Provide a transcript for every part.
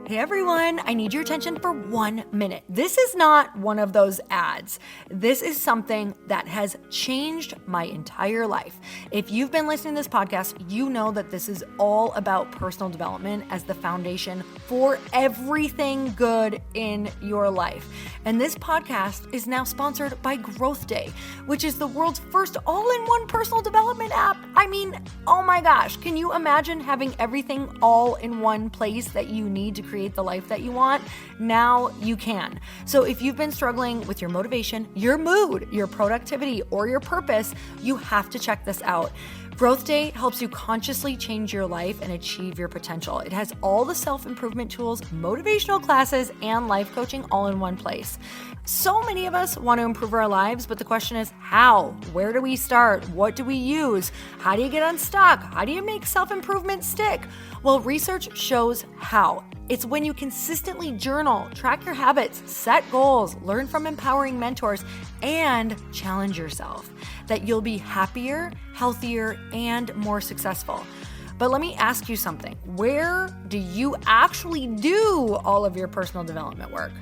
Hey everyone, I need your attention for 1 minute. This is not one of those ads. This is something that has changed my entire life. If you've been listening to this podcast, you know that this is all about personal development as the foundation for everything good in your life. And this podcast is now sponsored by Growth Day, which is the world's first all-in-one personal development app. I mean, oh my gosh, can you imagine having everything all in one place that you need to create the life that you want? Now you can. So if you've been struggling with your motivation, your mood, your productivity, or your purpose, you have to check this out. Growth Day helps you consciously change your life and achieve your potential. It has all the self-improvement tools, motivational classes, and life coaching all in one place. So many of us want to improve our lives, but the question is how? Where do we start? What do we use? How do you get unstuck? How do you make self-improvement stick? Well, research shows how. It's when you consistently journal, track your habits, set goals, learn from empowering mentors, and challenge yourself that you'll be happier, healthier, and more successful. But let me ask you something. Where do you actually do all of your personal development work?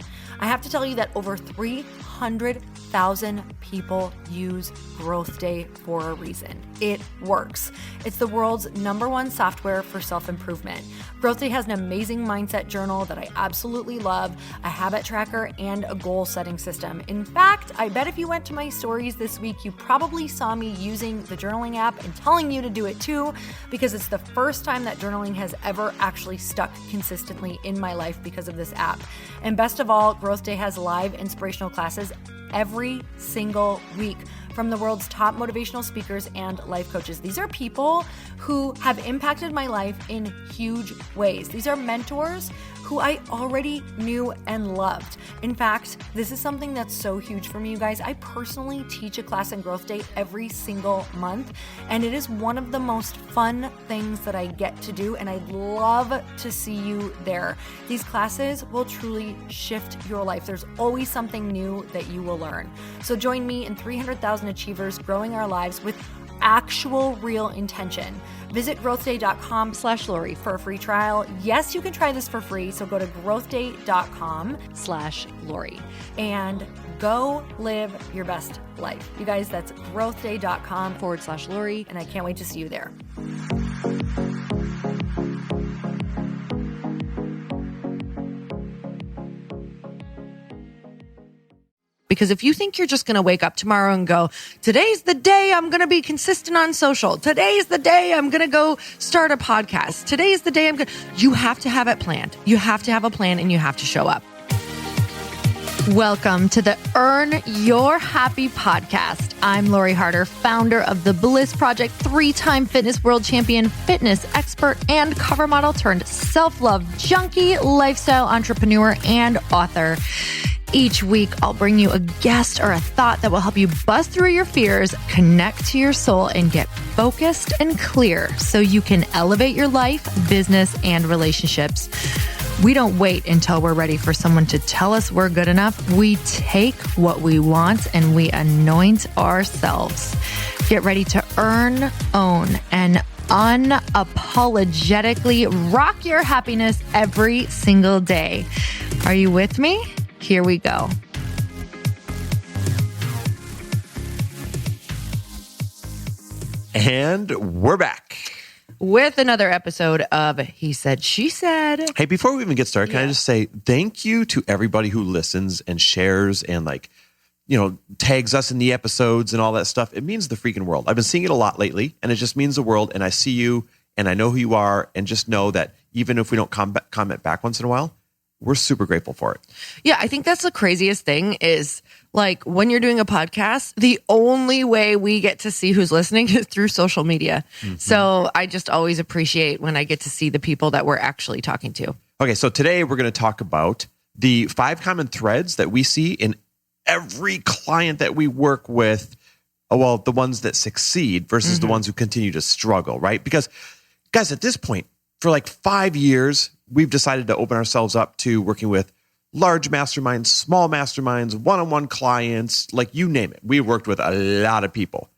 I have to tell you that over 300,000 people use Growth Day for a reason. It works. It's the world's #1 software for self-improvement. Growth Day has an amazing mindset journal that I absolutely love, a habit tracker, and a goal-setting system. In fact, I bet if you went to my stories this week, you probably saw me using the journaling app and telling you to do it too, because it's the first time that journaling has ever actually stuck consistently in my life because of this app. And best of all, Growth Day has live inspirational classes every single week from the world's top motivational speakers and life coaches. These are people who have impacted my life in huge ways. These are mentors who I already knew and loved. In fact, this is something that's so huge for me, you guys. I personally teach a class in Growth Day every single month, and it is one of the most fun things that I get to do, and I'd love to see you there. These classes will truly shift your life. There's always something new that you will learn. So join me and 300,000 achievers growing our lives with actual real intention. Visit growthday.com/Lori for a free trial. Yes, you can try this for free. So go to growthday.com/Lori and go live your best life. You guys, that's growthday.com/Lori. And I can't wait to see you there. Because if you think you're just going to wake up tomorrow and go, today's the day I'm going to be consistent on social. Today's the day I'm going to go start a podcast. Today's the day you have to have it planned. You have to have a plan and you have to show up. Welcome to the Earn Your Happy podcast. I'm Lori Harder, founder of The Bliss Project, 3-time fitness world champion, fitness expert, and cover model turned self-love junkie, lifestyle entrepreneur, and author. Each week, I'll bring you a guest or a thought that will help you bust through your fears, connect to your soul, and get focused and clear so you can elevate your life, business, and relationships. We don't wait until we're ready for someone to tell us we're good enough. We take what we want and we anoint ourselves. Get ready to earn, own, and unapologetically rock your happiness every single day. Are you with me? Here we go. And we're back with another episode of He Said, She Said. Hey, before we even get started, can I just say thank you to everybody who listens and shares and tags us in the episodes and all that stuff. It means the freaking world. I've been seeing it a lot lately, and it just means the world. And I see you, and I know who you are, and just know that even if we don't comment back once in a while, we're super grateful for it. Yeah, I think that's the craziest thing is like when you're doing a podcast, the only way we get to see who's listening is through social media. Mm-hmm. So I just always appreciate when I get to see the people that we're actually talking to. Okay, so today we're going to talk about the 5 common threads that we see in every client that we work with. Well, the ones that succeed versus the ones who continue to struggle, right? Because guys, at this point, for like 5 years, we've decided to open ourselves up to working with large masterminds, small masterminds, one-on-one clients, like you name it. We've worked with a lot of people.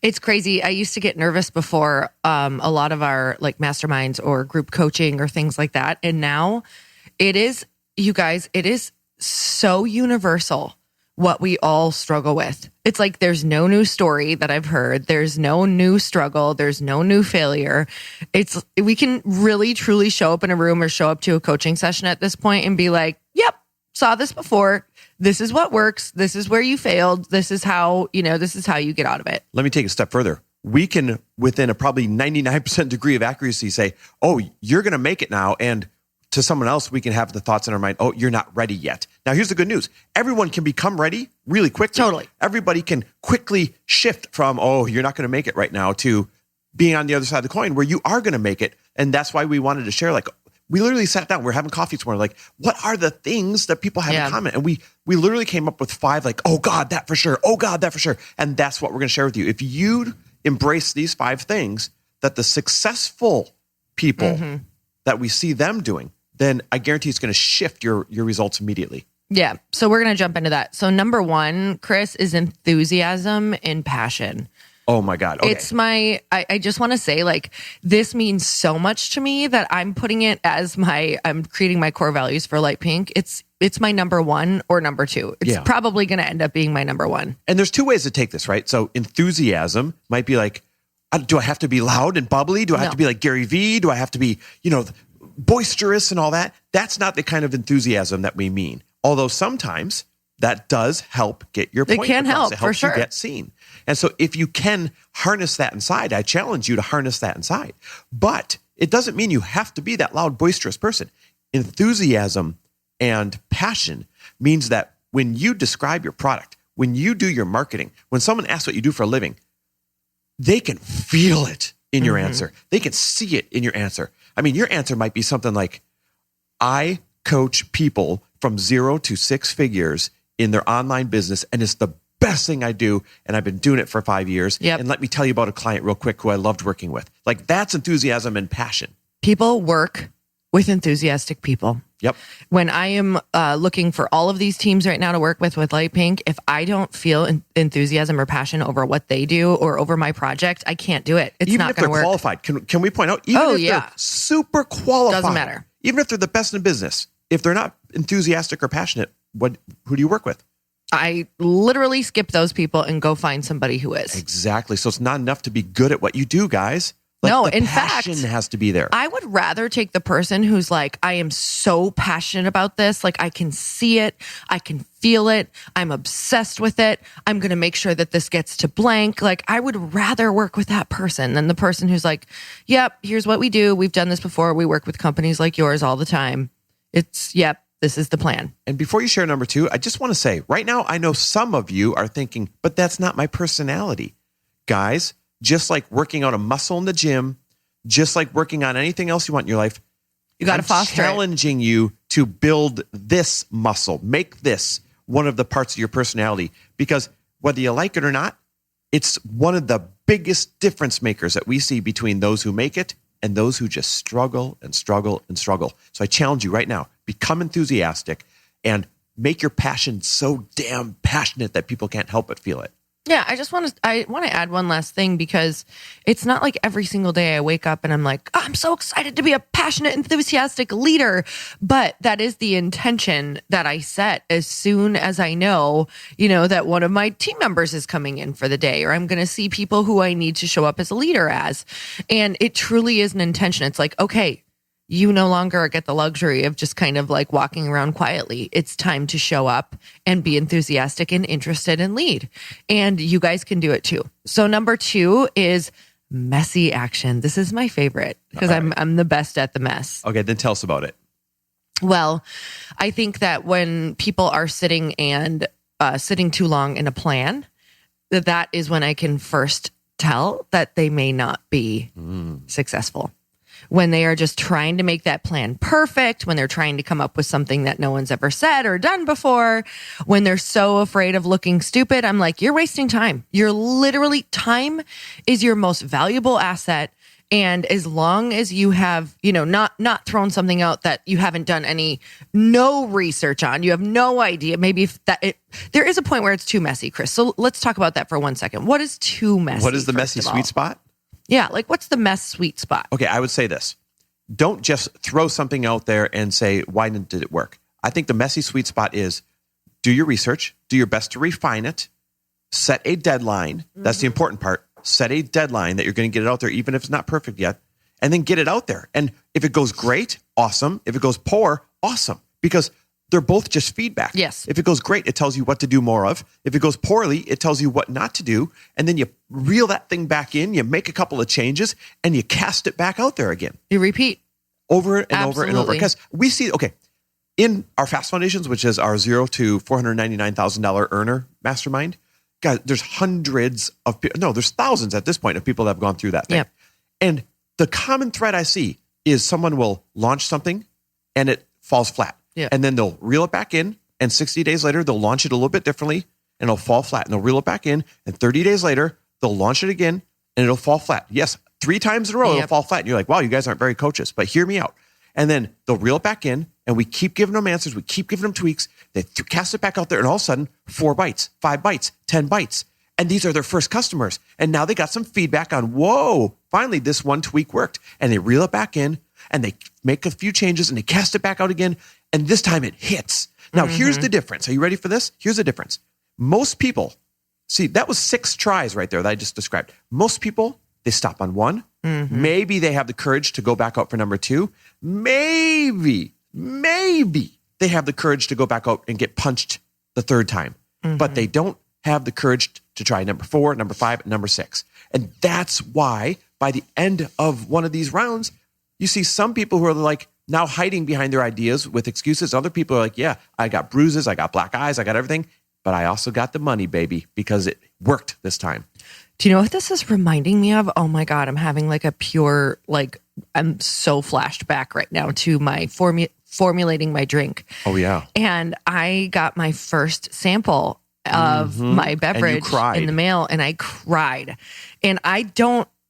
It's crazy. I used to get nervous before a lot of our like masterminds or group coaching or things like that. And now It is, you guys, it is so universal what we all struggle with. It's like there's no new story that I've heard. There's no new struggle. There's no new failure. We can really truly show up in a room or show up to a coaching session at this point and be like, yep, saw this before. This is what works. This is where you failed. This is how you get out of it. Let me take a step further. We can, within a probably 99% degree of accuracy, say, oh, you're going to make it now. And to someone else, we can have the thoughts in our mind, oh, you're not ready yet. Now, here's the good news. Everyone can become ready really quickly. Totally. Everybody can quickly shift from, oh, you're not going to make it right now, to being on the other side of the coin where you are going to make it. And that's why we wanted to share, like, we literally sat down, we're having coffee tomorrow, like, what are the things that people have in common? And we literally came up with 5, like, oh God, that for sure. Oh God, that for sure. And that's what we're going to share with you. If you embrace these 5 things that the successful people that we see them doing, then I guarantee it's going to shift your results immediately. Yeah. So we're going to jump into that. So number 1, Chris, is enthusiasm and passion. Oh my God. Okay. It's I just want to say, like, this means so much to me that I'm putting it as I'm creating my core values for Light Pink. It's my number 1 or number 2. It's probably going to end up being my number 1. And there's 2 ways to take this, right? So enthusiasm might be like, do I have to be loud and bubbly? Do I have to be like Gary Vee? Do I have to be, boisterous and all that? That's not the kind of enthusiasm that we mean. Although sometimes that does help get your point across. It can help, it helps for sure. You get seen. And so if you can harness that inside, I challenge you to harness that inside. But it doesn't mean you have to be that loud, boisterous person. Enthusiasm and passion means that when you describe your product, when you do your marketing, when someone asks what you do for a living, they can feel it in your answer. They can see it in your answer. I mean, your answer might be something like, I coach people from 0 to 6 figures in their online business, and it's the best thing I do, and I've been doing it for 5 years. Yep. And let me tell you about a client real quick who I loved working with. Like, that's enthusiasm and passion. People work with enthusiastic people. Yep. When I am looking for all of these teams right now to work with Light Pink, if I don't feel enthusiasm or passion over what they do or over my project, I can't do it. It's even not if they're going to work. Qualified. Can we point out? Even if they're super qualified, doesn't matter. Even if they're the best in business, if they're not enthusiastic or passionate, who do you work with? I literally skip those people and go find somebody who is. Exactly. So it's not enough to be good at what you do, guys. Like, no, the in passion fact, has to be there. I would rather take the person who's like, I am so passionate about this. Like, I can see it. I can feel it. I'm obsessed with it. I'm going to make sure that this gets to blank. Like, I would rather work with that person than the person who's like, yep, here's what we do. We've done this before. We work with companies like yours all the time. This is the plan. And before you share number 2, I just want to say right now, I know some of you are thinking, but that's not my personality. Guys, just like working out a muscle in the gym, just like working on anything else you want in your life, you got to foster challenging you to build this muscle, make this one of the parts of your personality, because whether you like it or not, it's one of the biggest difference makers that we see between those who make it and those who just struggle and struggle and struggle. So I challenge you right now, become enthusiastic and make your passion so damn passionate that people can't help but feel it. Yeah, I want to add one last thing, because it's not like every single day I wake up and I'm like, oh, I'm so excited to be a passionate, enthusiastic leader. But that is the intention that I set as soon as I know, that one of my team members is coming in for the day, or I'm going to see people who I need to show up as a leader as. And it truly is an intention. It's like, okay, you no longer get the luxury of just kind of like walking around quietly. It's time to show up and be enthusiastic and interested and lead. And you guys can do it too. So number 2 is messy action. This is my favorite because I'm the best at the mess. Okay, then tell us about it. Well, I think that when people are sitting too long in a plan, that is when I can first tell that they may not be successful. When they are just trying to make that plan perfect, when they're trying to come up with something that no one's ever said or done before, when they're so afraid of looking stupid, I'm like, you're wasting time. Time is your most valuable asset. And as long as you have, not thrown something out that you haven't done no research on, you have no idea. Maybe there is a point where it's too messy, Chris. So let's talk about that for 1 second. What is too messy? What is the messy sweet spot? Yeah, like what's the mess sweet spot? Okay, I would say this. don't just throw something out there and say, why did it work? I think the messy sweet spot is do your research, do your best to refine it, set a deadline. That's the important part. Set a deadline that you're going to get it out there, even if it's not perfect yet, and then get it out there. And if it goes great, awesome. If it goes poor, awesome. Because they're both just feedback. Yes. If it goes great, it tells you what to do more of. If it goes poorly, it tells you what not to do. And then you reel that thing back in, you make a couple of changes, and you cast it back out there again. You repeat. Over and over and over. Because we see, in our Fast Foundations, which is our $0 to $499,000 earner mastermind, guys, there's hundreds of people. No, there's thousands at this point of people that have gone through that thing. Yep. And the common thread I see is someone will launch something and it falls flat. Yeah. And then they'll reel it back in. And 60 days later, they'll launch it a little bit differently and it'll fall flat. And they'll reel it back in. And 30 days later, they'll launch it again and it'll fall flat. Yes, 3 times in a row, it'll fall flat. And you're like, wow, you guys aren't very coaches, but hear me out. And then they'll reel it back in and we keep giving them answers. We keep giving them tweaks. They cast it back out there and all of a sudden 4 bites, 5 bites, 10 bites. And these are their first customers. And now they got some feedback on, whoa, finally this one tweak worked. And they reel it back in and they make a few changes and they cast it back out again. And this time it hits. Now, here's the difference. Are you ready for this? Here's the difference. Most people, see, that was 6 tries right there that I just described. Most people, they stop on 1. Maybe they have the courage to go back out for number 2. Maybe they have the courage to go back out and get punched the 3rd time. But they don't have the courage to try number 4, number 5, and number 6. And that's why by the end of one of these rounds, you see some people who are like now hiding behind their ideas with excuses. Other people are like, yeah, I got bruises, I got black eyes, I got everything, but I also got the money, baby, because it worked this time. Do you know what this is reminding me of? Oh my God, I'm having like a pure, I'm so flashed back right now to my formulating my drink. Oh yeah. And I got my first sample of my beverage in the mail and I cried. And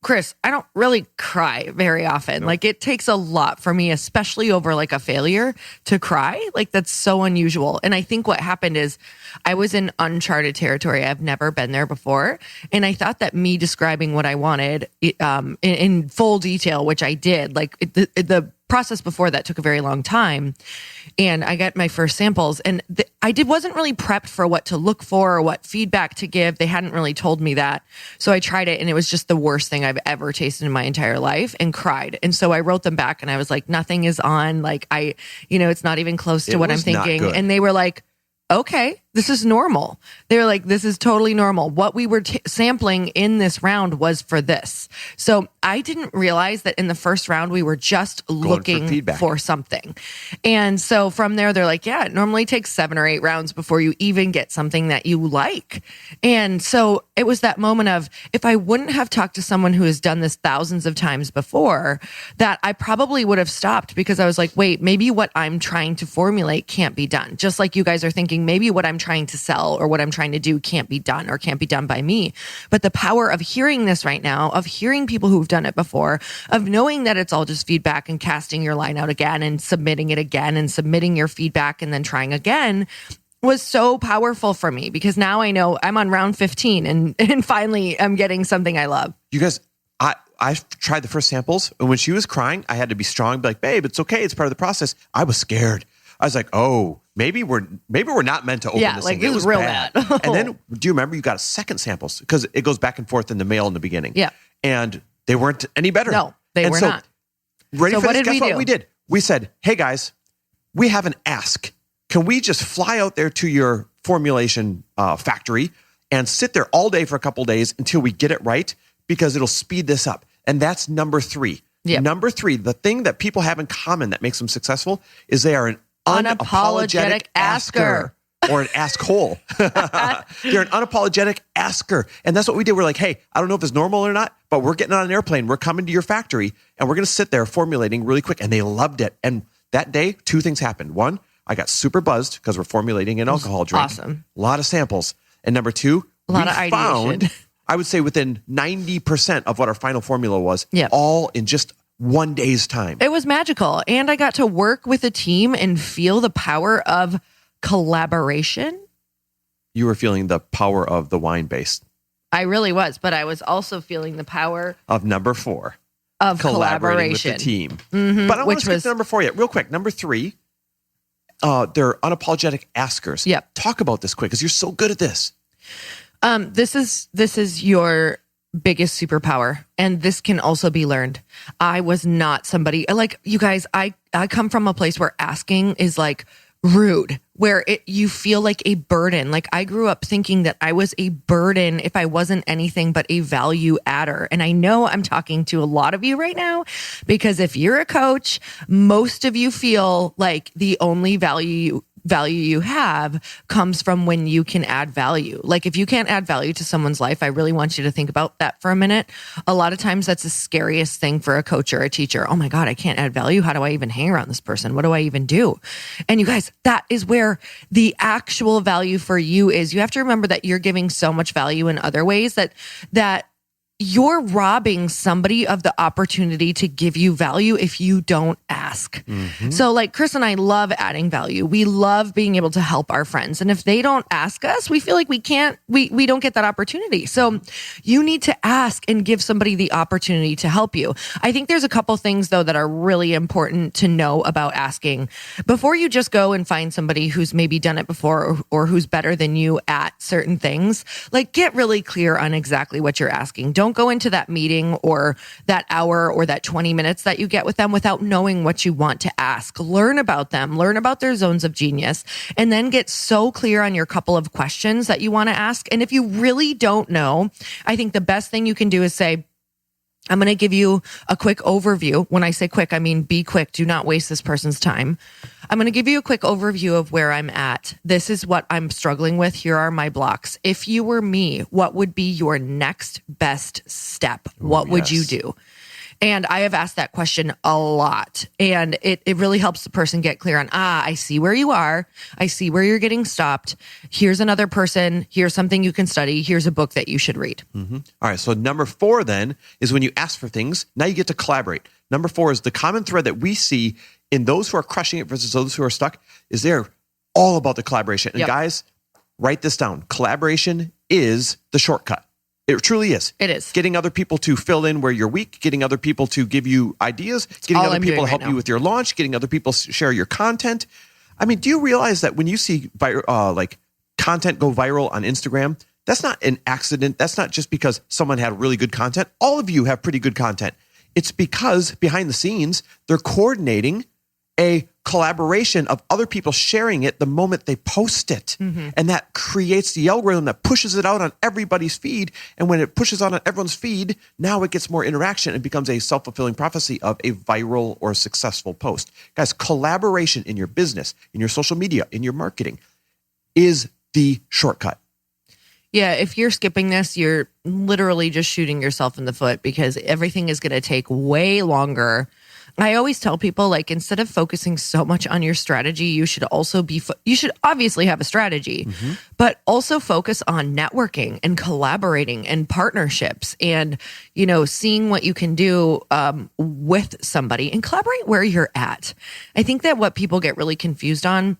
Chris, I don't really cry very often. Nope. Like it takes a lot for me, especially over like a failure, to cry. Like that's so unusual. And I think what happened is I was in uncharted territory. I've never been there before. And I thought that me describing what I wanted in full detail, which I did, like the process before that took a very long time. And I got my first samples and wasn't really prepped for what to look for or what feedback to give. They hadn't really told me that. So I tried it and it was just the worst thing I've ever tasted in my entire life and cried. And so I wrote them back and I was like, nothing is on. Like it's not even close to what I'm thinking. And they were like, okay, this is normal. They were like, this is totally normal. What we were sampling in this round was for this. So I didn't realize that in the first round, we were just looking for something. And so from there, they're like, yeah, it normally takes 7 or 8 rounds before you even get something that you like. And so it was that moment of, if I wouldn't have talked to someone who has done this thousands of times before, that I probably would have stopped because I was like, wait, maybe what I'm trying to formulate can't be done. Just like you guys are thinking, maybe what I'm trying to sell or what I'm trying to do can't be done or can't be done by me. But the power of hearing this right now, of hearing people who've done it before, of knowing that it's all just feedback and casting your line out again and submitting it again and submitting your feedback and then trying again, was so powerful for me because now I know I'm on round 15 and finally I'm getting something I love. You guys, I tried the first samples and when she was crying, I had to be strong, be like, babe, it's okay. It's part of the process. I was scared. I was like, oh, maybe we're not meant to open this thing. It was real bad. And then, do you remember you got a second samples? Because it goes back and forth in the mail in the beginning. Yeah. And they weren't any better. No, they were not. Ready for this? Guess what we did? We said, hey guys, we have an ask. Can we just fly out there to your formulation factory and sit there all day for a couple days until we get it right? Because it'll speed this up. And that's number 3. Yep. Number 3, the thing that people have in common that makes them successful is they are an unapologetic asker or an asshole. They're an unapologetic asker. And that's what we did. We're like, hey, I don't know if it's normal or not, but we're getting on an airplane. We're coming to your factory and we're going to sit there formulating really quick. And they loved it. And that day, 2 things happened. 1, I got super buzzed because we're formulating an alcohol drink. Awesome. A lot of samples. And number 2, a lot of ideation. I would say within 90% of what our final formula was, all in just 1 day's time. It was magical. And I got to work with a team and feel the power of collaboration. You were feeling the power of the wine base. I really was, but I was also feeling the power of number 4. of collaborating collaboration with the team. But I want to skip to number 4 yet. Real quick. Number 3, they're unapologetic askers. Yep. Talk about this quick because you're so good at this. This is your biggest superpower, and this can also be learned. I was not somebody like you guys. I come from a place where asking is like rude, where you feel like a burden. Like I grew up thinking that I was a burden if I wasn't anything but a value adder. And I know I'm talking to a lot of you right now, because if you're a coach, most of you feel like the only value you have comes from when you can add value. Like if you can't add value to someone's life, I really want you to think about that for a minute. A lot of times that's the scariest thing for a coach or a teacher. Oh my God, I can't add value. How do I even hang around this person? What do I even do? And you guys, that is where the actual value for you is. You have to remember that you're giving so much value in other ways that you're robbing somebody of the opportunity to give you value if you don't ask. So like Chris and I love adding value. We love being able to help our friends. And if they don't ask us, we feel like we don't get that opportunity. So you need to ask and give somebody the opportunity to help you. I think there's a couple things though that are really important to know about asking. Before you just go and find somebody who's maybe done it before or who's better than you at certain things, like get really clear on exactly what you're asking. Don't go into that meeting or that hour or that 20 minutes that you get with them without knowing what you want to ask. Learn about them, learn about their zones of genius, and then get so clear on your couple of questions that you want to ask. And if you really don't know, I think the best thing you can do is say, I'm going to give you a quick overview. When I say quick, I mean be quick. Do not waste this person's time. I'm going to give you a quick overview of where I'm at. This is what I'm struggling with. Here are my blocks. If you were me, what would be your next best step? What would you do? And I have asked that question a lot, and it really helps the person get clear on, I see where you are. I see where you're getting stopped. Here's another person. Here's something you can study. Here's a book that you should read. All right. So number 4 then is when you ask for things, now you get to collaborate. Number 4 is the common thread that we see in those who are crushing it versus those who are stuck is they're all about the collaboration. And guys, write this down. Collaboration is the shortcut. It truly is. It is. Getting other people to fill in where you're weak, getting other people to give you ideas, getting other people to help you with your launch, getting other people to share your content. I mean, do you realize that when you see like content go viral on Instagram, that's not an accident. That's not just because someone had really good content. All of you have pretty good content. It's because behind the scenes, they're coordinating a collaboration of other people sharing it the moment they post it. And that creates the algorithm that pushes it out on everybody's feed. And when it pushes out on everyone's feed, now it gets more interaction and becomes a self-fulfilling prophecy of a viral or successful post. Guys, collaboration in your business, in your social media, in your marketing is the shortcut. Yeah, if you're skipping this, you're literally just shooting yourself in the foot because everything is going to take way longer. I always tell people, like, instead of focusing so much on your strategy, you should also you should obviously have a strategy, but also focus on networking and collaborating and partnerships and, you know, seeing what you can do with somebody and collaborate where you're at. I think that what people get really confused on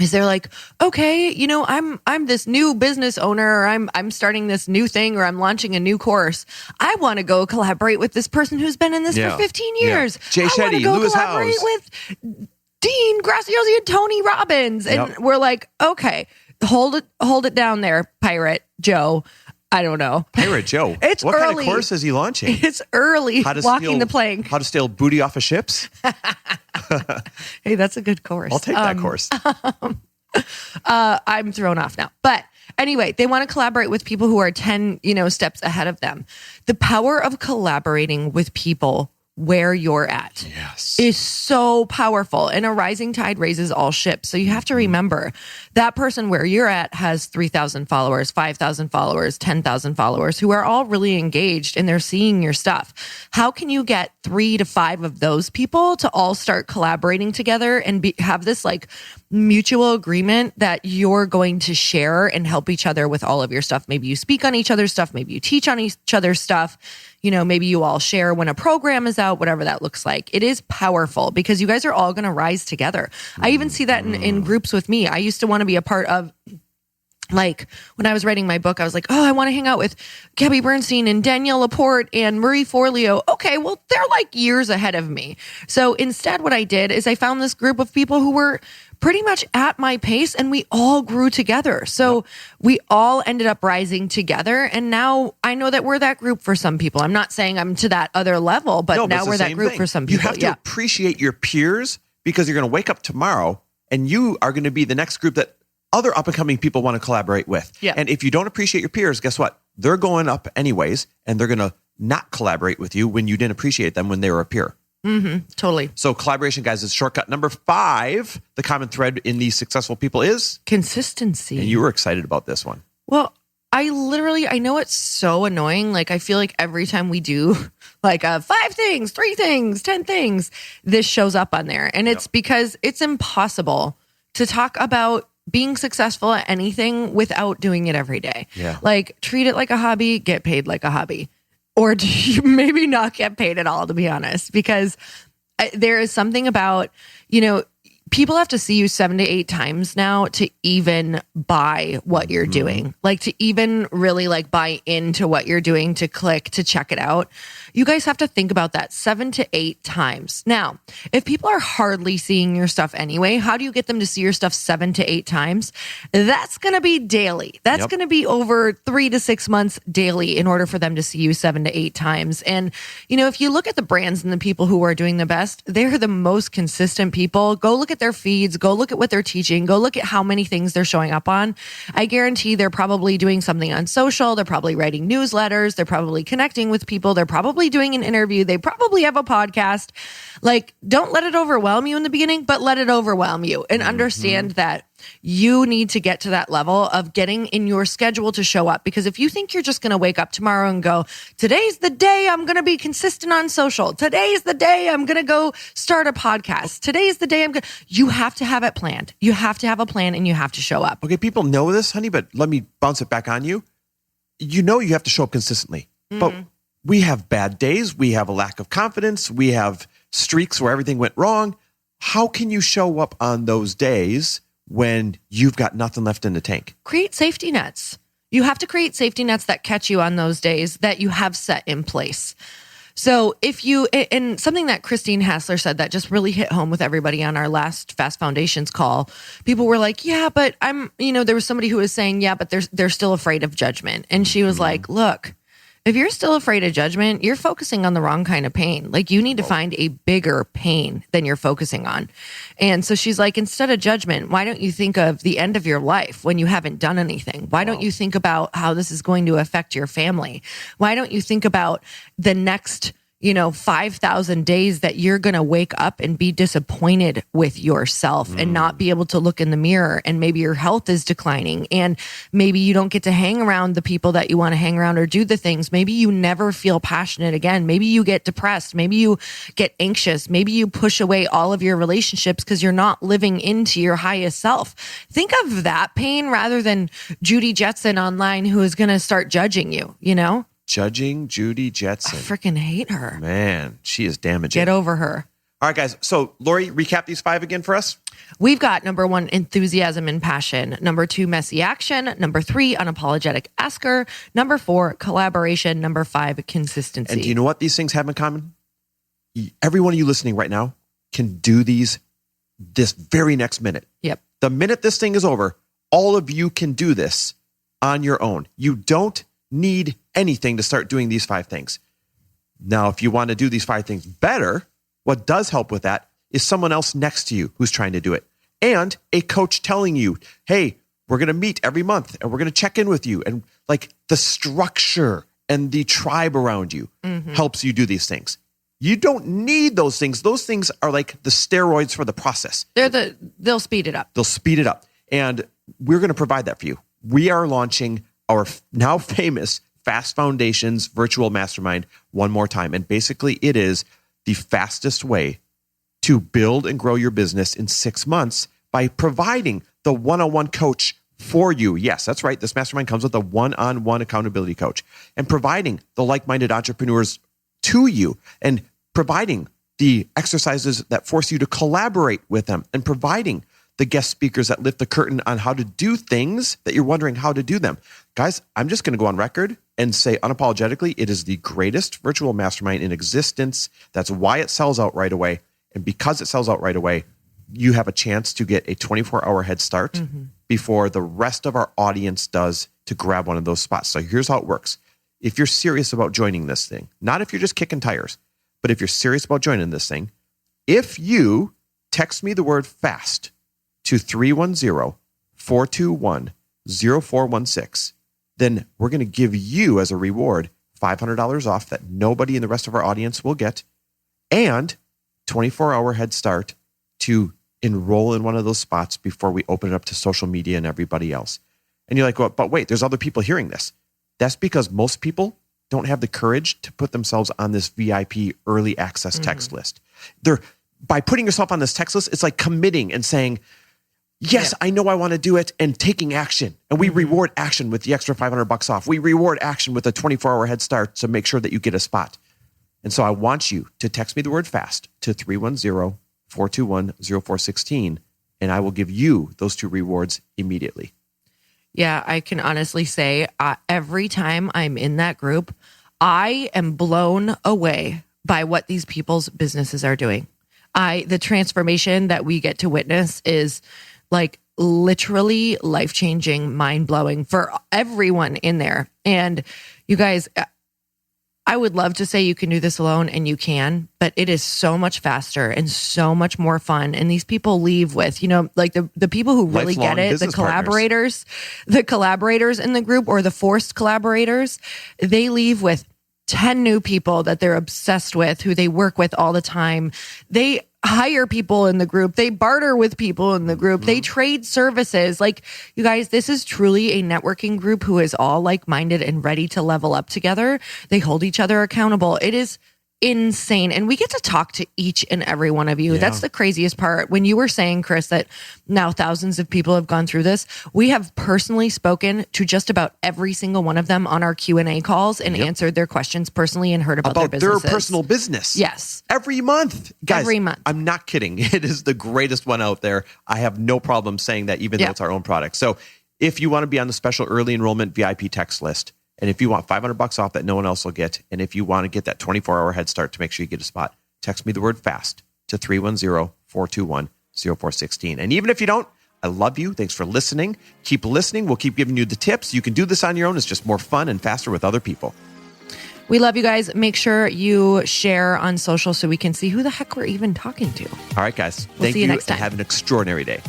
is they're like, okay, you know, I'm this new business owner, or I'm starting this new thing, or I'm launching a new course. I want to go collaborate with this person who's been in this for 15 years. Jay Shetty, Lewis collaborate Howes, with Dean Graziosi and Tony Robbins. And we're like, okay, hold it down there, Pirate Joe. I don't know. Pirate Joe. It's what early. Kind of course is he launching? It's early. Walking the plank. How to steal booty off of ships? Hey, that's a good course. I'll take that course. I'm thrown off now. But anyway, they want to collaborate with people who are 10, steps ahead of them. The power of collaborating with people where you're at is so powerful, and a rising tide raises all ships. So you have to remember that person where you're at has 3,000 followers, 5,000 followers, 10,000 followers who are all really engaged and they're seeing your stuff. How can you get 3 to 5 of those people to all start collaborating together and have this like mutual agreement that you're going to share and help each other with all of your stuff? Maybe you speak on each other's stuff. Maybe you teach on each other's stuff. Maybe you all share when a program is out, whatever that looks like. It is powerful because you guys are all going to rise together. I even see that in groups with me. I used to want to be a part of Like when I was writing my book, I was like, oh, I want to hang out with Gabby Bernstein and Danielle Laporte and Marie Forleo. Okay, well, they're like years ahead of me. So instead, what I did is I found this group of people who were pretty much at my pace, and we all grew together. So we all ended up rising together. And now I know that we're that group for some people. I'm not saying I'm to that other level, but now we're that group for some people. You have to appreciate your peers, because you're going to wake up tomorrow and you are going to be the next group that other up-and-coming people want to collaborate with. Yeah. And if you don't appreciate your peers, guess what? They're going up anyways, and they're going to not collaborate with you when you didn't appreciate them when they were a peer. Totally. So collaboration, guys, is shortcut number 5. The common thread in these successful people is consistency. And you were excited about this one. Well, I know it's so annoying. Like, I feel like every time we do like 5 things, 3 things, 10 things, this shows up on there. And it's because it's impossible to talk about being successful at anything without doing it every day. Yeah. Like, treat it like a hobby, get paid like a hobby. Or do you maybe not get paid at all, to be honest? Because there is something about, people have to see you 7 to 8 times now to even buy what you're doing. Like, to even really like buy into what you're doing, to click, to check it out. You guys have to think about that 7 to 8 times. Now, if people are hardly seeing your stuff anyway, how do you get them to see your stuff 7 to 8 times? That's going to be daily. That's going to be over 3 to 6 months daily in order for them to see you 7 to 8 times. And, if you look at the brands and the people who are doing the best, they're the most consistent people. Go look at their feeds, go look at what they're teaching, go look at how many things they're showing up on. I guarantee they're probably doing something on social. They're probably writing newsletters. They're probably connecting with people. They're probably doing an interview. They probably have a podcast. Like, don't let it overwhelm you in the beginning, but let it overwhelm you and understand that you need to get to that level of getting in your schedule to show up. Because if you think you're just going to wake up tomorrow and go, today's the day I'm going to be consistent on social. Today's the day I'm going to go start a podcast. Today's the day you have to have it planned. You have to have a plan and you have to show up. Okay, people know this, honey, but let me bounce it back on you. You have to show up consistently, but we have bad days. We have a lack of confidence. We have streaks where everything went wrong. How can you show up on those days when you've got nothing left in the tank? Create safety nets. You have to create safety nets that catch you on those days that you have set in place. So and something that Christine Hassler said that just really hit home with everybody on our last Fast Foundations call, people were like, yeah, but there was somebody who was saying, yeah, but they're still afraid of judgment. And she was like, look, if you're still afraid of judgment, you're focusing on the wrong kind of pain. Like, you need to find a bigger pain than you're focusing on. And so she's like, instead of judgment, why don't you think of the end of your life when you haven't done anything? Why don't you think about how this is going to affect your family? Why don't you think about the next 5,000 days that you're going to wake up and be disappointed with yourself and not be able to look in the mirror, and maybe your health is declining, and maybe you don't get to hang around the people that you want to hang around or do the things. Maybe you never feel passionate again. Maybe you get depressed. Maybe you get anxious. Maybe you push away all of your relationships because you're not living into your highest self. Think of that pain rather than Judy Jetson online who is going to start judging you, Judging Judy Jetson. I freaking hate her. Man, she is damaging. Get over her. All right, guys. So, Lori, recap these 5 again for us. We've got number 1, enthusiasm and passion. Number 2, messy action. Number 3, unapologetic asker. Number 4, collaboration. Number 5, consistency. And do you know what these things have in common? Every one of you listening right now can do these this very next minute. Yep. The minute this thing is over, all of you can do this on your own. You don't need anything to start doing these 5 things. Now, if you want to do these 5 things better, what does help with that is someone else next to you who's trying to do it. And a coach telling you, hey, we're going to meet every month and we're going to check in with you. And like, the structure and the tribe around you helps you do these things. You don't need those things. Those things are like the steroids for the process. They'll speed it up. They'll speed it up. And we're going to provide that for you. We are launching our now famous Fast Foundations virtual mastermind one more time. And basically it is the fastest way to build and grow your business in 6 months by providing the one-on-one coach for you. Yes, that's right. This mastermind comes with a one-on-one accountability coach, and providing the like-minded entrepreneurs to you, and providing the exercises that force you to collaborate with them, and providing the guest speakers that lift the curtain on how to do things that you're wondering how to do them. Guys, I'm just going to go on record and say unapologetically, it is the greatest virtual mastermind in existence. That's why it sells out right away. And because it sells out right away, you have a chance to get a 24-hour head start before the rest of our audience does to grab one of those spots. So here's how it works. If you're serious about joining this thing, not if you're just kicking tires, but if you're serious about joining this thing, if you text me the word FAST to 310-421-0416, then we're going to give you as a reward $500 off that nobody in the rest of our audience will get, and 24-hour head start to enroll in one of those spots before we open it up to social media and everybody else. And you're like, well, but wait, there's other people hearing this. That's because most people don't have the courage to put themselves on this VIP early access text list. By putting yourself on this text list, it's like committing and saying, yes, I know I want to do it, and taking action. And we reward action with the extra $500 off. We reward action with a 24-hour head start to make sure that you get a spot. And so I want you to text me the word FAST to 310-421-0416, and I will give you those 2 rewards immediately. Yeah, I can honestly say every time I'm in that group, I am blown away by what these people's businesses are doing. The transformation that we get to witness is like literally life-changing, mind-blowing for everyone in there. And you guys, I would love to say you can do this alone, and you can, but it is so much faster and so much more fun. And these people leave with, like the people who really Lifelong get it, the collaborators in the group, or the forced collaborators, they leave with 10 new people that they're obsessed with, who they work with all the time. They hire people in the group. They barter with people in the group. They trade services. Like, you guys, this is truly a networking group who is all like-minded and ready to level up together. They hold each other accountable. It is insane. And we get to talk to each and every one of you. Yeah. That's the craziest part. When you were saying, Chris, that now thousands of people have gone through this, we have personally spoken to just about every single one of them on our Q&A calls and answered their questions personally and heard about their businesses. Their personal business. Yes. Every month. Guys, every month. I'm not kidding. It is the greatest one out there. I have no problem saying that, even though it's our own product. So if you want to be on the special early enrollment VIP text list, and if you want $500 off that no one else will get, and if you want to get that 24-hour head start to make sure you get a spot, text me the word FAST to 310-421-0416. And even if you don't, I love you. Thanks for listening. Keep listening. We'll keep giving you the tips. You can do this on your own. It's just more fun and faster with other people. We love you guys. Make sure you share on social so we can see who the heck we're even talking to. All right, guys. We'll see you next time. And have an extraordinary day.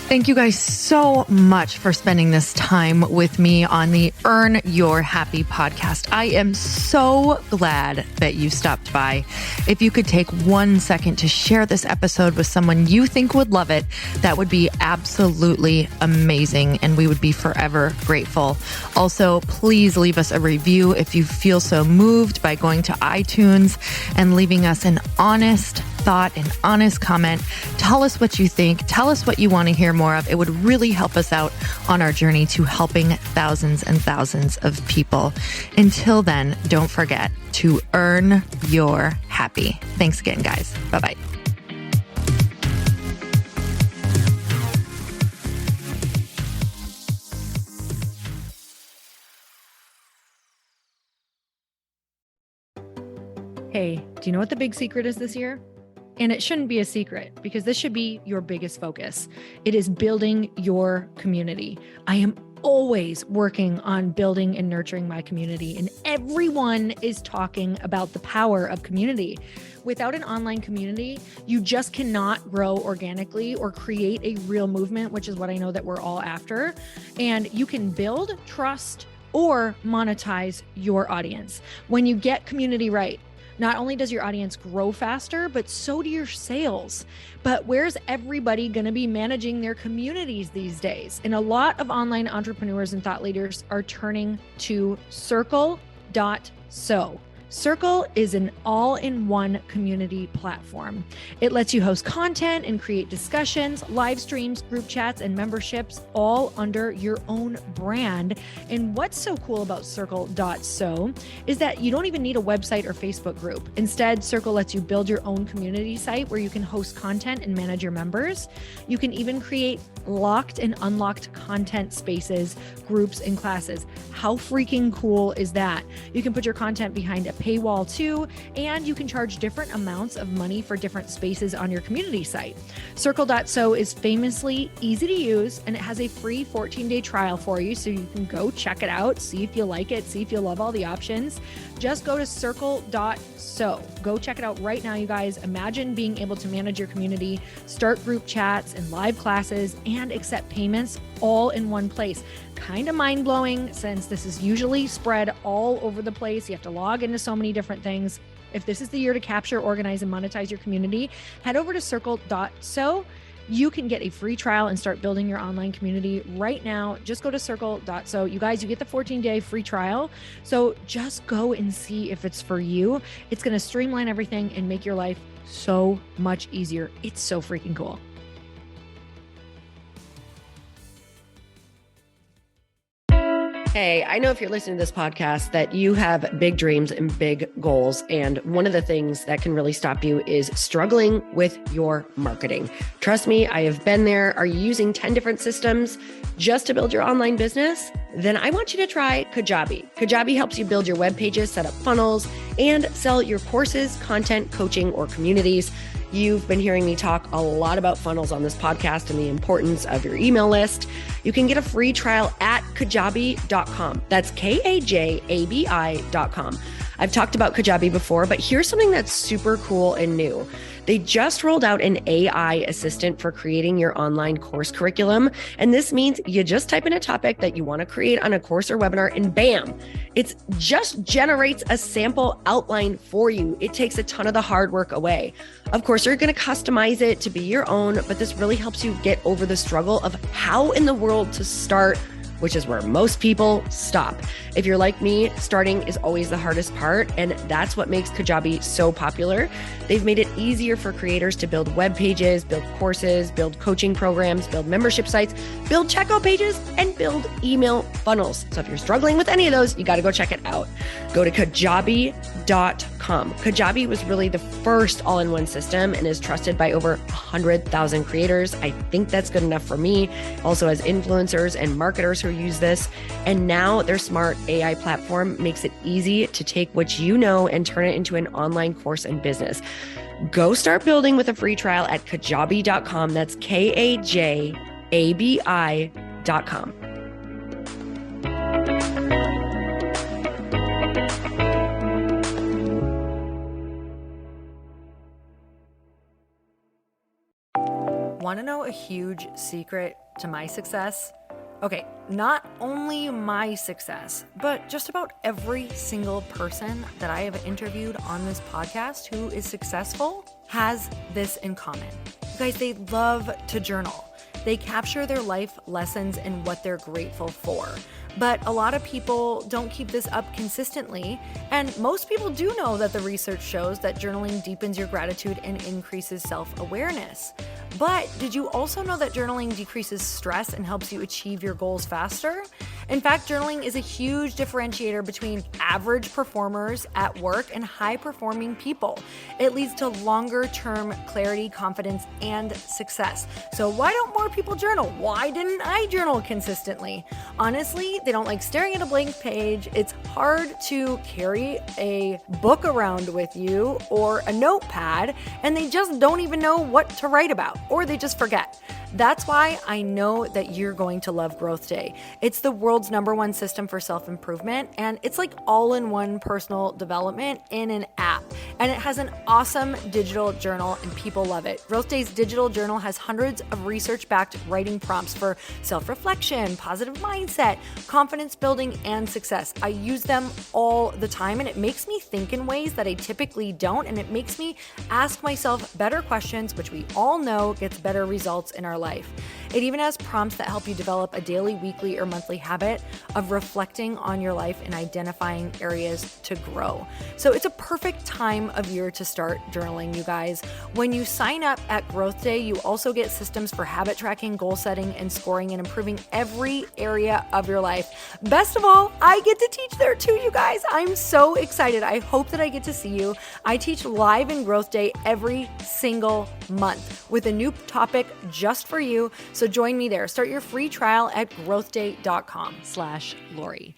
Thank you guys so much for spending this time with me on the Earn Your Happy podcast. I am so glad that you stopped by. If you could take 1 second to share this episode with someone you think would love it, that would be absolutely amazing, and we would be forever grateful. Also, please leave us a review if you feel so moved by going to iTunes and leaving us an honest thought, an honest comment. Tell us what you think. Tell us what you want to hear more of. It would really help us out on our journey to helping thousands and thousands of people. Until then, don't forget to earn your happy. Thanks again, guys. Bye-bye. Hey, do you know what the big secret is this year? And it shouldn't be a secret, because this should be your biggest focus. It is building your community. I am always working on building and nurturing my community, and everyone is talking about the power of community. Without an online community, you just cannot grow organically or create a real movement, which is what I know that we're all after. And you can build trust or monetize your audience. When you get community right, not only does your audience grow faster, but so do your sales. But where's everybody going to be managing their communities these days? And a lot of online entrepreneurs and thought leaders are turning to Circle.so. Circle is an all-in-one community platform. It lets you host content and create discussions, live streams, group chats, and memberships all under your own brand. And what's so cool about Circle.so is that you don't even need a website or Facebook group. Instead, Circle lets you build your own community site where you can host content and manage your members. You can even create locked and unlocked content spaces, groups, and classes. How freaking cool is that? You can put your content behind a paywall too, and you can charge different amounts of money for different spaces on your community site. Circle.so is famously easy to use, and it has a free 14-day trial for you, so you can go check it out, see if you like it, see if you love all the options. Just go to Circle.so. Go check it out right now, you guys. Imagine being able to manage your community, start group chats and live classes, and accept payments all in one place. Kind of mind-blowing since this is usually spread all over the place. You have to log into so many different things. If this is the year to capture, organize, and monetize your community, head over to Circle.so. You can get a free trial and start building your online community right now. Just go to Circle.so. You guys, you get the 14-day free trial. So just go and see if it's for you. It's going to streamline everything and make your life so much easier. It's so freaking cool. Hey, I know if you're listening to this podcast that you have big dreams and big goals. And one of the things that can really stop you is struggling with your marketing. Trust me, I have been there. Are you using 10 different systems just to build your online business? Then I want you to try Kajabi. Kajabi helps you build your web pages, set up funnels, and sell your courses, content, coaching, or communities. You've been hearing me talk a lot about funnels on this podcast and the importance of your email list. You can get a free trial at kajabi.com. That's Kajabi.com. I've talked about Kajabi before, but here's something that's super cool and new. They just rolled out an AI assistant for creating your online course curriculum. And this means you just type in a topic that you want to create on a course or webinar and bam, it just generates a sample outline for you. It takes a ton of the hard work away. Of course, you're going to customize it to be your own, but this really helps you get over the struggle of how in the world to start, which is where most people stop. If you're like me, starting is always the hardest part, and that's what makes Kajabi so popular. They've made it easier for creators to build web pages, build courses, build coaching programs, build membership sites, build checkout pages, and build email funnels. So if you're struggling with any of those, you got to go check it out. Go to Kajabi.com. Kajabi was really the first all-in-one system and is trusted by over 100,000 creators. I think that's good enough for me. Also has influencers and marketers who use this. And now their smart AI platform makes it easy to take what you know and turn it into an online course and business. Go start building with a free trial at Kajabi.com. That's Kajabi.com. Want to know a huge secret to my success? Okay, not only my success, but just about every single person that I have interviewed on this podcast who is successful has this in common. You guys, they love to journal. They capture their life lessons and what they're grateful for. But a lot of people don't keep this up consistently. And most people do know that the research shows that journaling deepens your gratitude and increases self-awareness. But did you also know that journaling decreases stress and helps you achieve your goals faster? In fact, journaling is a huge differentiator between average performers at work and high-performing people. It leads to longer-term clarity, confidence, and success. So why don't more people journal? Why didn't I journal consistently? Honestly, they don't like staring at a blank page. It's hard to carry a book around with you or a notepad, and they just don't even know what to write about, or they just forget. That's why I know that you're going to love Growth Day. It's the world's #1 system for self-improvement, and it's like all-in-one personal development in an app. And it has an awesome digital journal, and people love it. Growth Day's digital journal has hundreds of research-backed writing prompts for self-reflection, positive mindset, confidence building, and success. I use them all the time, and it makes me think in ways that I typically don't, and it makes me ask myself better questions, which we all know gets better results in our life. It even has prompts that help you develop a daily, weekly, or monthly habit of reflecting on your life and identifying areas to grow. So it's a perfect time of year to start journaling, you guys. When you sign up at Growth Day, you also get systems for habit tracking, goal setting, and scoring, and improving every area of your life. Best of all, I get to teach there too, you guys. I'm so excited. I hope that I get to see you. I teach live in Growth Day every single month with a new topic just for you. So join me there. Start your free trial at growthday.com/Lori.